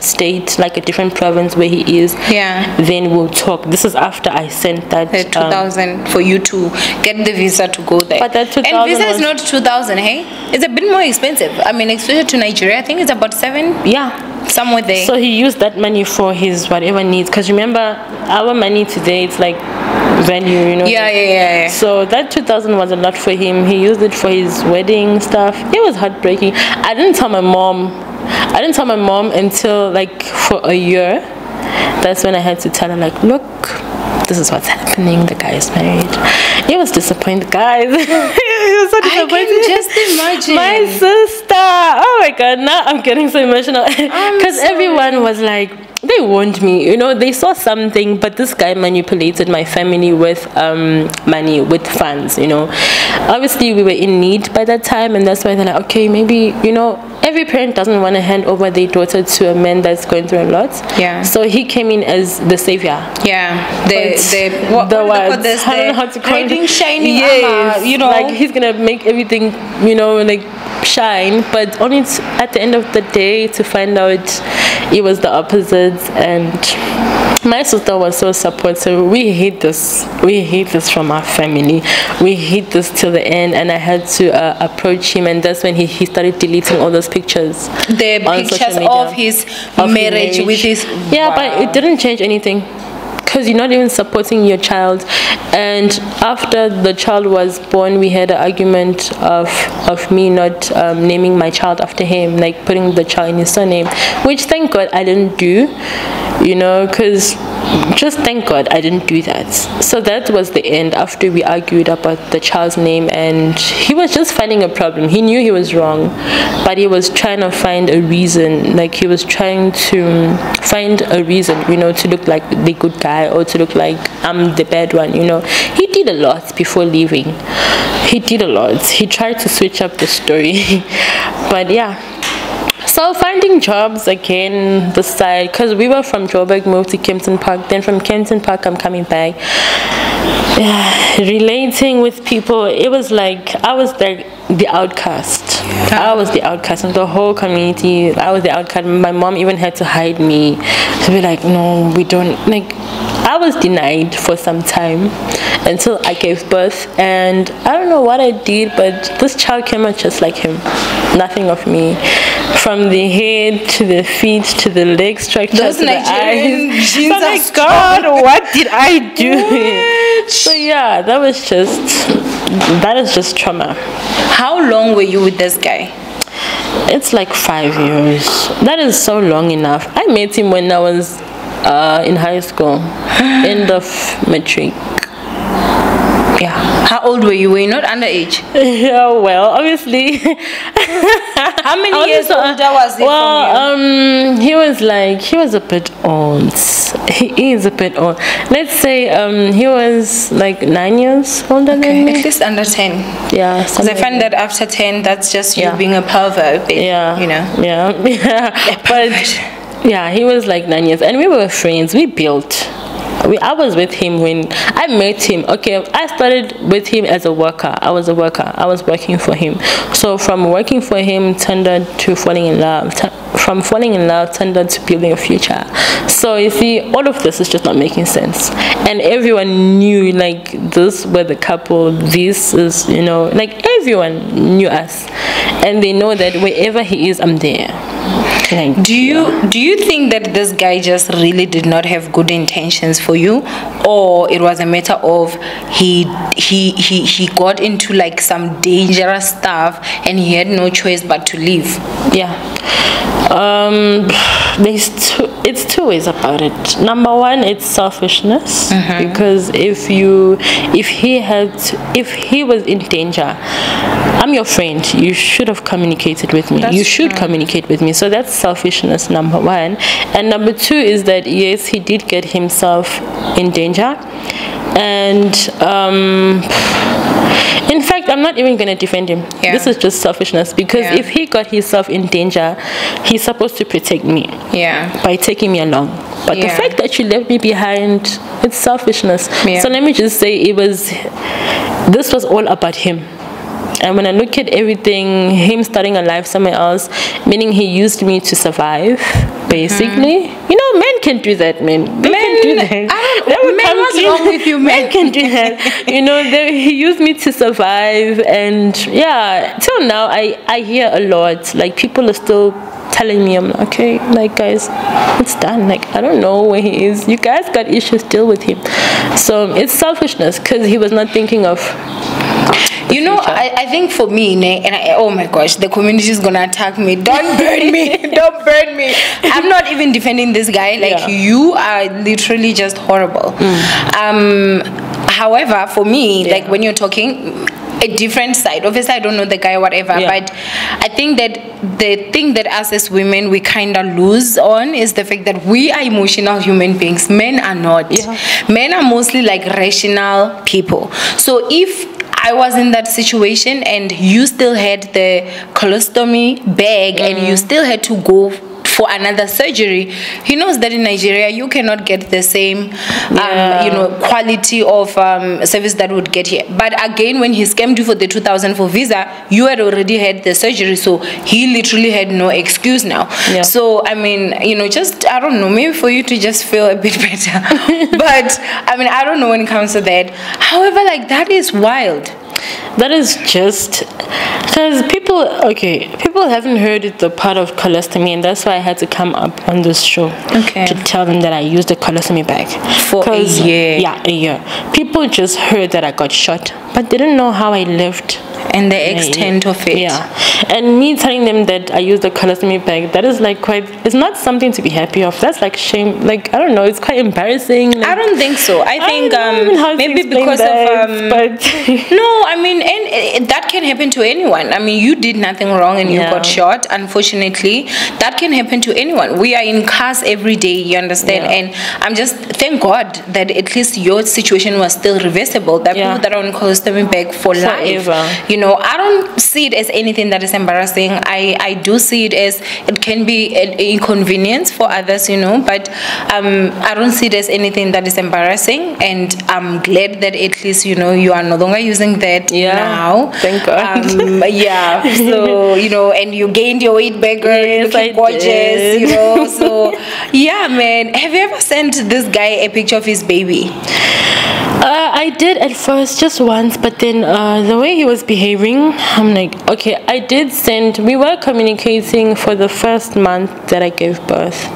state, like a different province where he is. Yeah, then we'll talk. This is after I sent that 2,000 for you to get the visa to go there. But that 2,000 and visa is not 2,000, hey, it's a bit more expensive. I mean, especially to Nigeria, I think it's about 7. Yeah, somewhere there. So he used that money for his whatever needs, because remember, our money today, it's like value, you know. Yeah. So that 2,000 was a lot for him. He used it for his wedding stuff. It was heartbreaking. I didn't tell my mom until like for a year. That's when I had to tell her, like, look, this is what's happening. The guy is married. It was disappointing, guys. It was so disappointing. I can just imagine. My sister. Oh my God, now I'm getting so emotional. Because everyone was like, they warned me, you know, they saw something, but this guy manipulated my family with money, with funds, you know. Obviously, we were in need by that time, and that's why they're like, okay, maybe, you know, every parent doesn't want to hand over their daughter to a man that's going through a lot. Yeah. So he came in as the savior. Yeah. I don't know how to call it. Shining armor, you know. Like, he's going to make everything, you know, like, shine, but only at the end of the day to find out it was the opposite. And my sister was so supportive. We hate this from our family. We hate this till the end. And I had to approach him, and that's when he started deleting all those pictures, the pictures of his marriage with his but it didn't change anything, because you're not even supporting your child. And after the child was born, we had an argument of me not naming my child after him, like putting the child in his surname, which thank God I didn't do, you know, because just thank God I didn't do that. So that was the end after we argued about the child's name, and he was just finding a problem. He knew he was wrong, but he was trying to find a reason, like he was trying to find a reason, you know, to look like the good guy or to look like I'm the bad one, you know. He did a lot before leaving. He did a lot. He tried to switch up the story. But yeah. So finding jobs again, this side, because we were from Joburg, moved to Kempton Park. Then from Kempton Park, I'm coming back. Yeah, relating with people, it was like I was the outcast. I was the outcast in the whole community. I was the outcast. My mom even had to hide me to be like, no, we don't, like, I was denied for some time until I gave birth. And I don't know what I did, but this child came out just like him. Nothing of me, from the head to the feet to the leg structure to the eyes. So like, God, what did I do? So yeah, that is just trauma. How long were you with this guy? It's like 5 years. That is so long enough. I met him when I was in high school, end of matric. Yeah. How old were you? Were you not underage? Yeah, well, obviously. How many years older was he from you? He was a bit old. He is a bit old. Let's say he was like 9 years older than me. At least under 10. Yeah. Because I find that after 10, that's just you being a pervert. Yeah. You know? Yeah. But yeah, he was like 9 years. And we were friends. We built. I was with him when I met him. Okay, I started with him as a worker. I was a worker. I was working for him. So from working for him turned on to falling in love. From falling in love turned on to building a future. So you see, all of this is just not making sense. And everyone knew, like, this were the couple. This is, you know, like, everyone knew us. And they know that wherever he is, I'm there. Like, do you think that this guy just really did not have good intentions for you, or it was a matter of he got into like some dangerous stuff and he had no choice but to leave? Yeah. it's two ways about it. Number one, it's selfishness, because if he was in danger, I'm your friend, you should have communicated with me. You should communicate with me. So that's selfishness, number one. And number two is that yes, he did get himself in danger. And in fact, I'm not even going to defend him. This is just selfishness, because if he got himself in danger, he's supposed to protect me by taking me along. But the fact that you left me behind, it's selfishness. So let me just say, this was all about him. And when I look at everything, him starting a life somewhere else, meaning he used me to survive, basically. You know, men can do that, men. They can do that. What's wrong with you, men? Men can do that. You know, he used me to survive. And yeah, till now, I hear a lot. Like, people are still telling me, I'm like, okay, like, guys, it's done. Like, I don't know where he is. You guys got issues, deal with him. So it's selfishness, because he was not thinking of... You know, I think for me, oh my gosh, the community is gonna attack me. Don't burn me. Don't burn me. I'm not even defending this guy. Like, you are literally just horrible. However, for me, like, when you're talking a different side, obviously I don't know the guy, whatever, but I think that the thing that us as women, we kind of lose on is the fact that we are emotional human beings. Men are not. Men are mostly like rational people. So if I was in that situation and you still had the colostomy bag and you still had to go for another surgery, he knows that in Nigeria you cannot get the same you know, quality of service that would get here. But again, when he scammed you for the 2,000 for visa, you had already had the surgery, so he literally had no excuse now. So I mean, you know, just, I don't know, maybe for you to just feel a bit better. But I mean, I don't know when it comes to that. However, like, that is wild. That is just because people haven't heard the part of colostomy, and that's why I had to come up on this show to tell them that I used a colostomy bag for a year. Yeah, a year. People just heard that I got shot, but they didn't know how I lived and the extent of it. And me telling them that I used a colostomy bag, that is like quite, it's not something to be happy of. That's like shame. Like, I don't know, it's quite embarrassing. Like, I don't think so. I think maybe because that, but no, I mean, and that can happen to anyone. I mean, you did nothing wrong and you got shot. Unfortunately, that can happen to anyone. We are in cars every day, you understand? And I'm just, thank God that at least your situation was still reversible. That people that are on colostomy bag for life, you know, I don't see it as anything that is embarrassing. I do see it as, it can be an inconvenience for others, you know, but I don't see it as anything that is embarrassing. And I'm glad that at least, you know, you are no longer using that now. Thank God. So, you know, and you gained your weight back, girl. You're looking gorgeous, you know. So, yeah, man. Have you ever sent this guy a picture of his baby? I did at first, just once, but then the way he was behaving, I'm like, okay, I did send, we were communicating for the first month that I gave birth.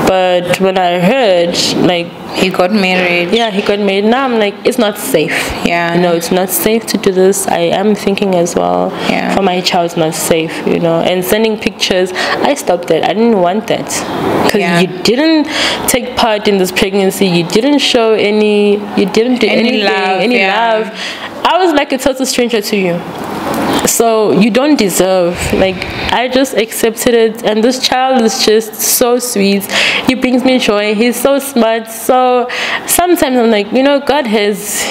But when I heard, like, he got married. Yeah, he got married. Now I'm like, it's not safe. You know, it's not safe to do this. I am thinking as well, for my child, it's not safe, you know. And sending pictures, I stopped that. I didn't want that. Because you didn't take part in this pregnancy. You didn't show any, you didn't do any love. I was like a total stranger to you. So you don't deserve, like, I just accepted it, and this child is just so sweet. He brings me joy. He's so smart. So sometimes I'm like, you know, God has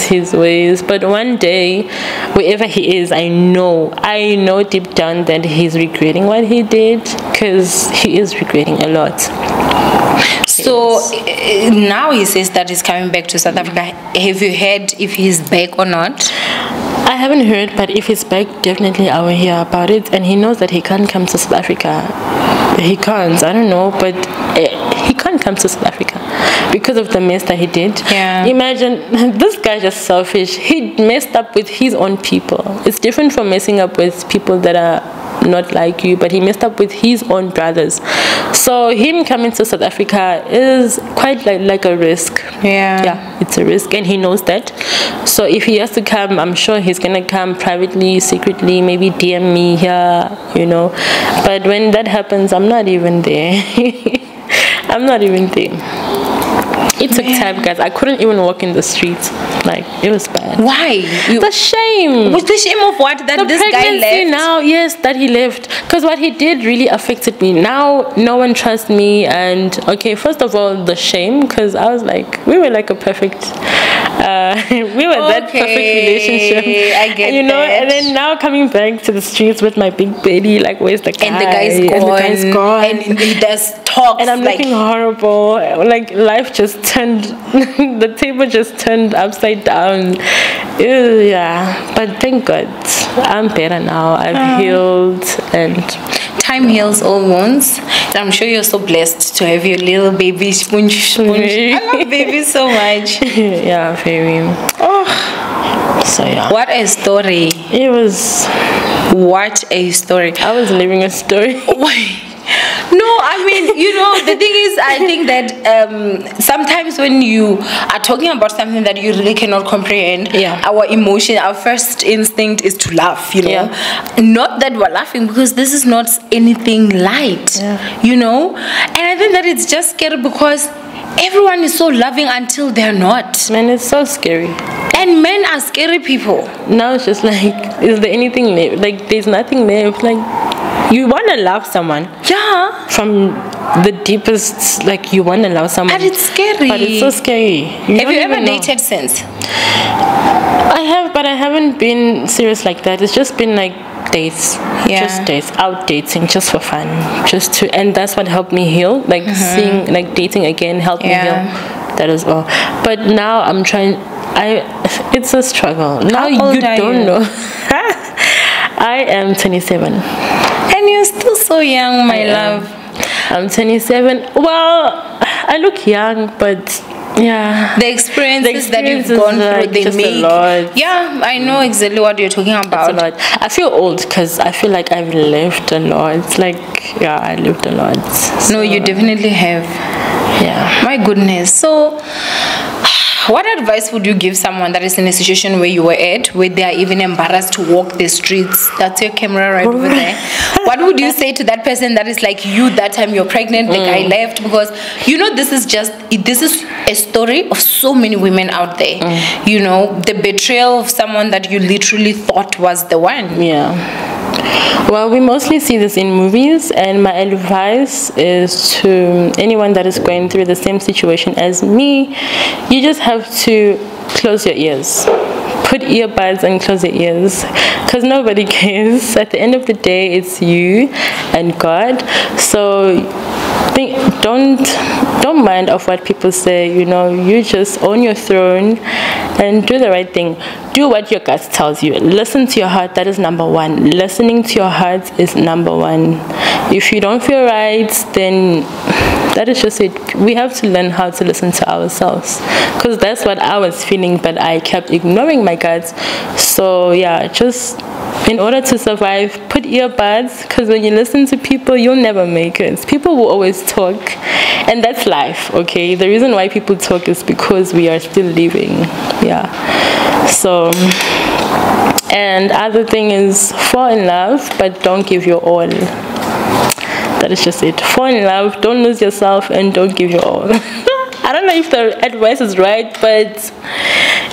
his ways, but one day, wherever he is, I know deep down that he's regretting what he did, because he is regretting a lot. So now he says that he's coming back to South Africa. Have you heard if he's back or not? I haven't heard, but if he's back, definitely I will hear about it. And he knows that he can't come to South Africa. He can't, I don't know, but he can't come to South Africa because of the mess that he did. Imagine, this guy's just selfish. He messed up with his own people. It's different from messing up with people that are not like you, but he messed up with his own brothers. So him coming to South Africa is quite like a risk. Yeah, it's a risk, and he knows that. So if he has to come, I'm sure he's gonna come privately, secretly, maybe DM me here, you know. But when that happens, I'm not even there. I'm not even there. It took time, guys. I couldn't even walk in the streets. Like, it was bad. Why? The shame. Was the shame of what? That the this guy left? Now, yes, that he left. Because what he did really affected me. Now, no one trusts me. And, okay, first of all, the shame. Because I was like, we were like a perfect... we were that perfect relationship. I get you know, that. And then now coming back to the streets with my big belly, like, where's the guy? And the guy's gone. And he does talks. And I'm like, looking horrible. Like, life just turned, the table just turned upside down. Yeah, but thank God, I'm better now. I've healed, and time heals all wounds. And I'm sure you're so blessed to have your little baby sponge. I love babies so much. Yeah, very. Oh, so yeah. What a story! It was. What a story! I was living a story. No, I mean, you know, the thing is, I think that sometimes when you are talking about something that you really cannot comprehend, our emotion, our first instinct is to laugh, you know. Not that we're laughing, because this is not anything light, you know. And I think that it's just scary because everyone is so loving until they're not. Man, it's so scary. And men are scary people. Now it's just like, is there anything left? Like, there's nothing left. Like, you want to love someone. Yeah. From the deepest, like, you want to love someone. And it's scary. But it's so scary. Have you ever dated since? I have, but I haven't been serious like that. It's just been like dates. Just dates. Out dating, just for fun. Just to, and that's what helped me heal. Like, seeing, like, dating again helped me heal. That is all. But now I'm trying, it's a struggle. Now you don't know. I am 27. And you're still so young, my love. I'm 27. Well, I look young, but yeah. The experiences that you've gone through, they make. Yeah, I know exactly what you're talking about. It's a lot. I feel old because I feel like I've lived a lot. It's like, yeah, I lived a lot. So. No, you definitely have. Yeah. My goodness. So, what advice would you give someone that is in a situation where you were at, where they are even embarrassed to walk the streets? That's your camera right over there. What would you say to that person that is like you, that time you're pregnant, the guy left? Because, you know, this is a story of so many women out there. You know, the betrayal of someone that you literally thought was the one. Yeah. Well, we mostly see this in movies, and my advice is to anyone that is going through the same situation as me, you just have to close your ears. Put earbuds and close your ears, because nobody cares. At the end of the day, it's you and God. So don't mind of what people say. You know, you just own your throne and do the right thing. Do what your gut tells you. Listen to your heart. That is number one. Listening to your heart is number one. If you don't feel right, then that is just it. We have to learn how to listen to ourselves, because that's what I was feeling, but I kept ignoring my guts. So yeah, just in order to survive, put earbuds, because when you listen to people, you'll never make it. People will always talk, and that's life, okay? The reason why people talk is because we are still living. Yeah. So, and other thing is, fall in love, but don't give your all. That is just it. Fall in love, don't lose yourself, and don't give your all. I don't know if the advice is right, but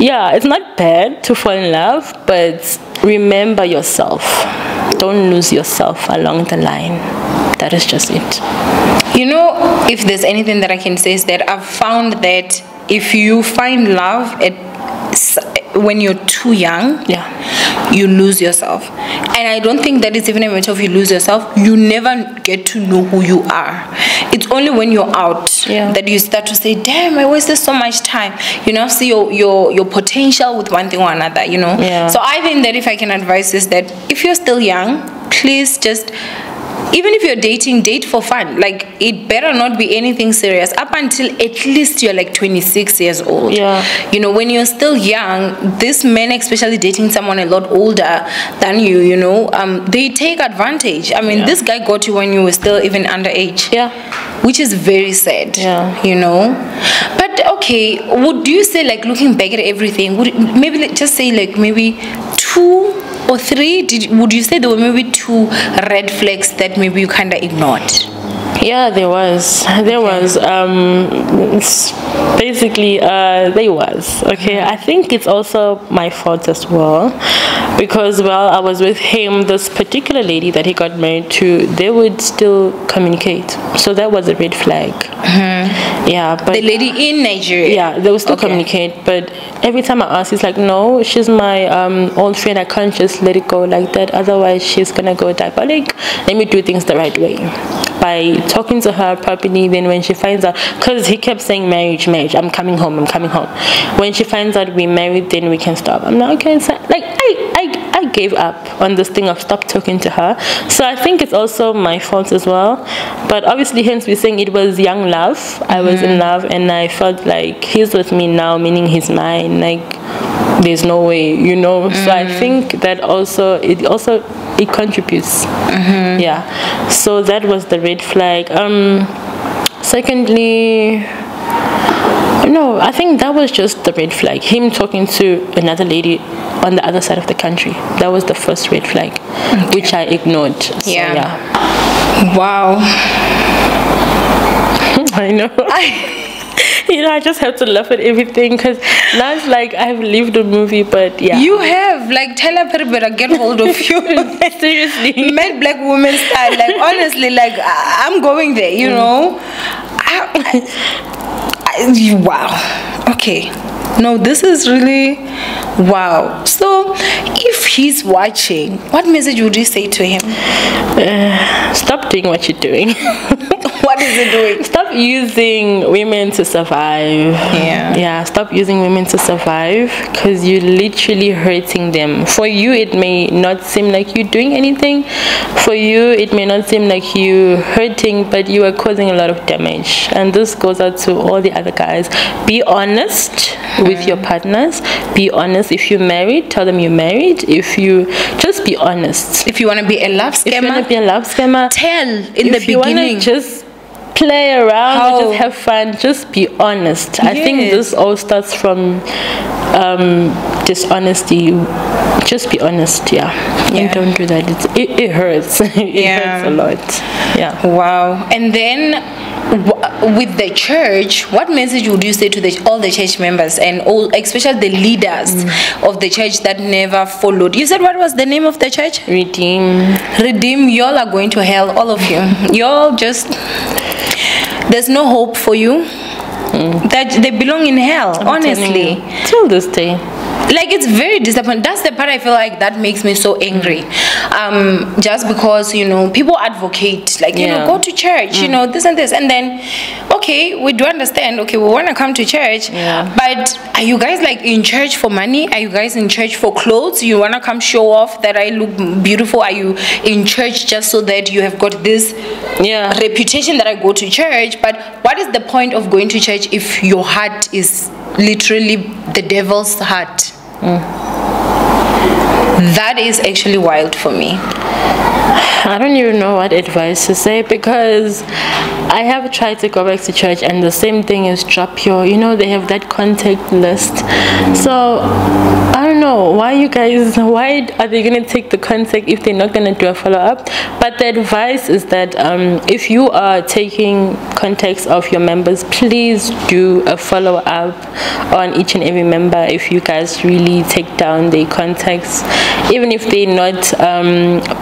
yeah, it's not bad to fall in love, but remember yourself. Don't lose yourself along the line. That is just it. You know, if there's anything that I can say, is that I've found that if you find love when you're too young, you lose yourself. And I don't think that it's even a matter of you lose yourself. You never get to know who you are. It's only when you're out that you start to say, damn, I wasted so much time. You know, see your potential with one thing or another, you know. So I think that if I can advise is that if you're still young, please just even if you're dating, date for fun. Like, it better not be anything serious up until at least you're like 26 years old. Yeah. You know, when you're still young, this men, especially dating someone a lot older than you, you know, they take advantage. I mean, this guy got you when you were still even underage. Yeah. Which is very sad. Yeah. You know. But okay, would you say, like, looking back at everything, would maybe just say like maybe 2 or 3? Would you say there were maybe 2 red flags that maybe you kind of ignored? Yeah, there was. There was. Basically, there was. Okay, I think it's also my fault as well, because while I was with him, this particular lady that he got married to, they would still communicate. So that was a red flag. Yeah, but the lady in Nigeria. Yeah, they would still communicate. But every time I ask, he's like, "No, she's my old friend. I can't just let it go like that. Otherwise, she's gonna go diabolic. Let me do things the right way." By talking to her properly, then when she finds out, because he kept saying marriage, I'm coming home. When she finds out we married, then we can stop. I'm like, okay, so, like, I gave up on this thing of stop talking to her. So I think it's also my fault as well. But obviously, hence we're saying it was young love. I was in love, and I felt like he's with me now, meaning he's mine. Like, there's no way, you know. So I think that it contributes. Yeah, so that was the red flag. Secondly, no, I think that was just the red flag, him talking to another lady on the other side of the country. That was the first red flag, which I ignored. So, yeah. Wow. I know. You know, I just have to laugh at everything, because now it's like I've lived a movie, but yeah. You have, like, Tyler Perry better get hold of you. Seriously. Mad black woman style. Like, honestly, like, I'm going there, you know? Wow. Okay. No, this is really wow. So, if he's watching, what message would you say to him? Stop doing what you're doing. What is it doing? Stop using women to survive. Yeah, stop using women to survive, because you're literally hurting them. For you, it may not seem like you're doing anything. For you, it may not seem like you're hurting, but you are causing a lot of damage. And this goes out to all the other guys. Be honest with your partners. Be honest. If you're married, tell them you're married. If you just be honest. If you want to be a love scammer, tell in the beginning. Just play around or just have fun, just be honest. I think this all starts from dishonesty. Just be honest. And don't do that. It hurts. It hurts a lot. Wow. And then with the church, what message would you say to all the church members and all, especially the leaders of the church that never followed? You said, what was the name of the church? Redeem. Y'all are going to hell, all of you. Y'all just, there's no hope for you. That they belong in hell, honestly. Till this day. Like, it's very disappointing. That's the part I feel like that makes me so angry. Just because, you know, people advocate, like, you know, go to church, you know, this and this. And then, okay, we do understand, okay, we want to come to church. But are you guys, like, in church for money? Are you guys in church for clothes? You want to come show off that I look beautiful? Are you in church just so that you have got this reputation that I go to church? But what is the point of going to church if your heart is literally the devil's heart? That is actually wild for me. I don't even know what advice to say, because I have tried to go back to church and the same thing is drop your, you know, they have that contact list. So I don't know why are they going to take the contact if they're not going to do a follow-up? But the advice is that if you are taking contacts of your members, please do a follow-up on each and every member. If you guys really take down their contacts, even if they're not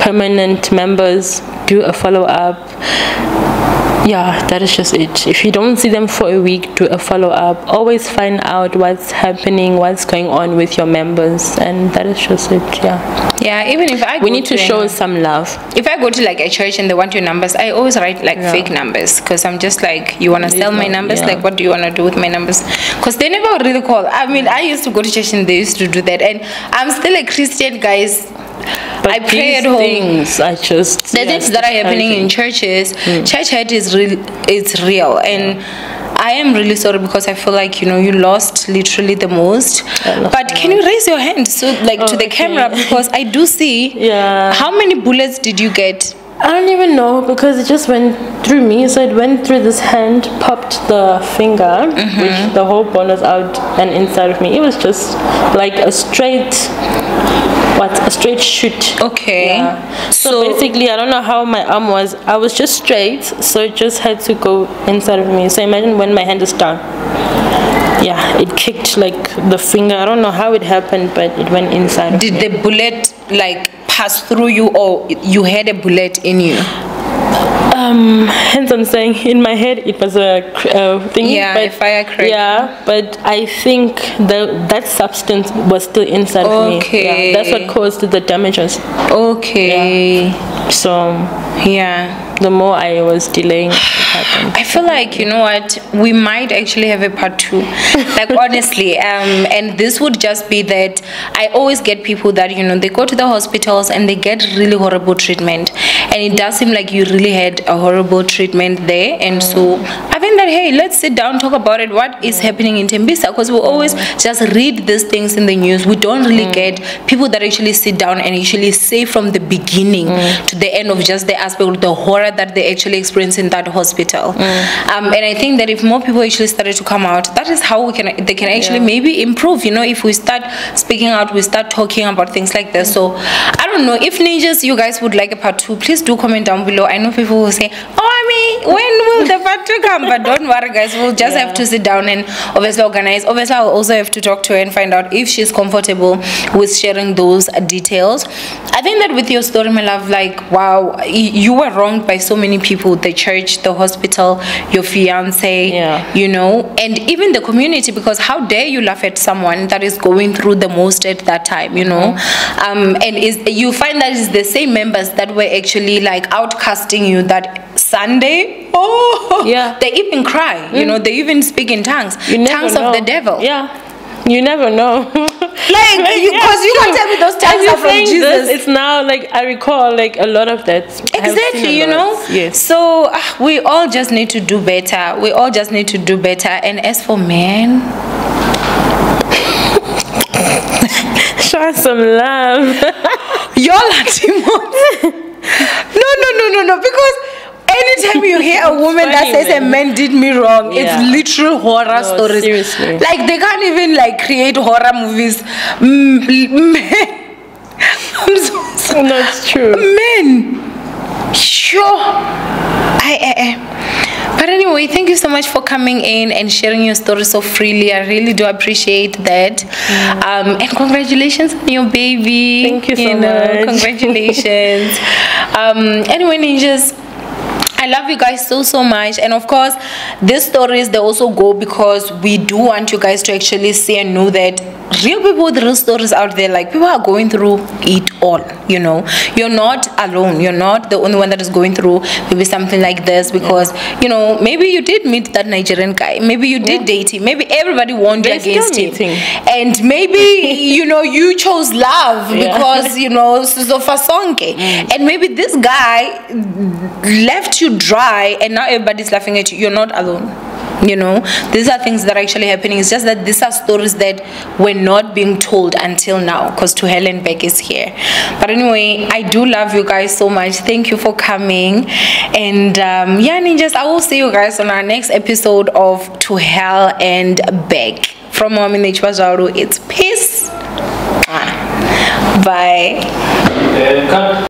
permanent members, do a follow-up. Yeah, that is just it. If you don't see them for a week, do a follow-up. Always find out what's happening, what's going on with your members, and that is just it. Even if we need to show some love. If I go to like a church and they want your numbers, I always write like fake numbers, because I'm just like, you want to sell my numbers? Like, what do you want to do with my numbers? Because they never really call. I mean, I used to go to church and they used to do that, and I'm still a Christian, guys. But I pray at these home. things are just The things that are happening in churches, church hurt is real. It's real, and I am really sorry because I feel like you lost literally the most. But can you raise your hand so to the camera, because I do see. Yeah. How many bullets did you get? I don't even know, because it just went through me. So it went through this hand, popped the finger, which the whole bone was out and inside of me. It was just like a straight shoot. Okay. Yeah. So basically, I don't know how my arm was. I was just straight, so it just had to go inside of me. So imagine when my hand is down. Yeah, it kicked like the finger. I don't know how it happened, but it went inside of me. Did the bullet pass through you, or you had a bullet in you? Hence I'm saying in my head it was a thing. Yeah, but, a firecracker. Yeah, but I think that substance was still inside of me. Okay. Yeah, that's what caused the damages. Okay. Yeah. So yeah. The more I was delaying, it happened. I feel like, what, we might actually have a part 2. Honestly, and this would just be that I always get people that, they go to the hospitals and they get really horrible treatment. And it does seem like you really had a horrible treatment there. And so I think that, hey, let's sit down, talk about it. What is happening in Tembisa? Because we always just read these things in the news. We don't really get people that actually sit down and actually say from the beginning to the end of just the aspect of the horror that they actually experience in that hospital. And I think that if more people actually started to come out, that is how they can actually maybe improve. If we start speaking out, we start talking about things like this. So I don't know if ninjas, you guys would like a part 2, please do comment down below. I know people will say, when will the part 2 come? But don't worry, guys, we'll just have to sit down and obviously organize. Obviously, I'll also have to talk to her and find out if she's comfortable with sharing those details. I think that with your story, my love, wow, you were wronged by so many people, the church, the hospital, your fiance, and even the community, because how dare you laugh at someone that is going through the most at that time, and you find that it's the same members that were actually outcasting you that Sunday. They even cry, they even speak in tongues, tongues of the devil. You never know. Because you can't tell me those tongues are from Jesus. It's now I recall a lot of that. Exactly, Yes. So we all just need to do better. We all just need to do better. And as for men, show us some love. Y'all are demons. No. Because anytime you hear a woman that says a man did me wrong, it's literal horror stories. Seriously. They can't even create horror movies. Men. I'm so sorry. No, it's true. Men. Sure. But anyway, thank you so much for coming in and sharing your story so freely. I really do appreciate that. And congratulations on your baby. Thank you so much. Congratulations. Anyway, ninjas, I love you guys so much. And of course, these stories, they also go because we do want you guys to actually see and know that real people with real stories out there, people are going through it all. You're not alone. You're not the only one that is going through maybe something like this, because maybe you did meet that Nigerian guy, maybe you did date him, maybe everybody warned you against him, and maybe you chose love because Suzofa Sonke, and maybe this guy left you dry and now everybody's laughing at you. You're not alone. These are things that are actually happening. It's just that these are stories that were not being told until now, because To Hell and Back is here. But anyway, I do love you guys so much. Thank you for coming. And ninjas, I will see you guys on our next episode of To Hell and Back. From Owamie, it's peace. Bye.